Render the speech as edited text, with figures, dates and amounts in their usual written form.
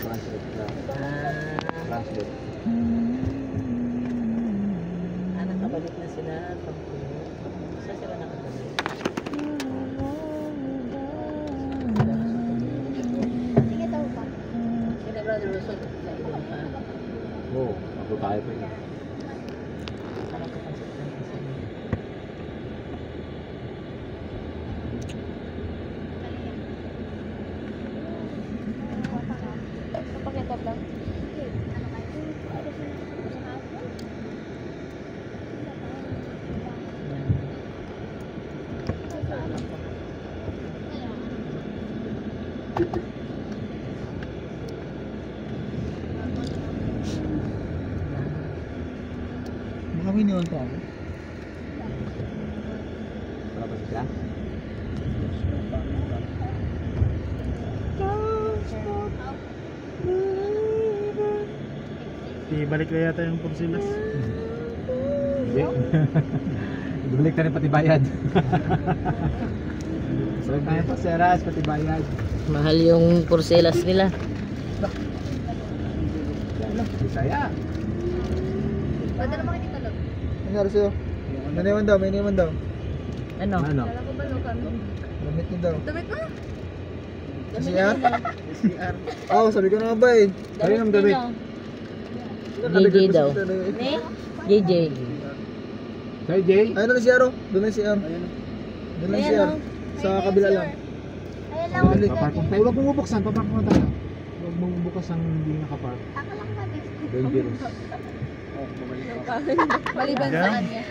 Translate ka. Translate. Nakabalik na sila. Saan sila nakabalik? Sige daw pa. Sila brother Rosol. Oo, ako tayo pa yun. Pakita lang. Baka may niwan pa ako. Para ba siya? Ibalik na yata yung porsilas. Hindi. Ibalik na rin pati bayad. Sabi tayo pa seras, pati bayad. Mahal yung porcelas nila. Bisaya. Pwede naman kita lang. Ano nangyari sa'yo? May niwan daw, may niwan daw. Ano? Ano? Kala ko ba no kami? Damit niya daw. Damit mo? CR? Oo, sabi ko na nga ba eh. Kayo ng damit. JJ daw. Ne? JJ. Kay Jay? Ayun na si CR oh. Doon na si CR. Doon na si CR. Sa kabila lang. Ayun lang. Dali. Papark mo tayo. Huwag mong bubuksan. Papark mo tayo. Huwag mong bukas ang hindi nakapark. Ako lang kami. Dangerous. Maliban sa kanya.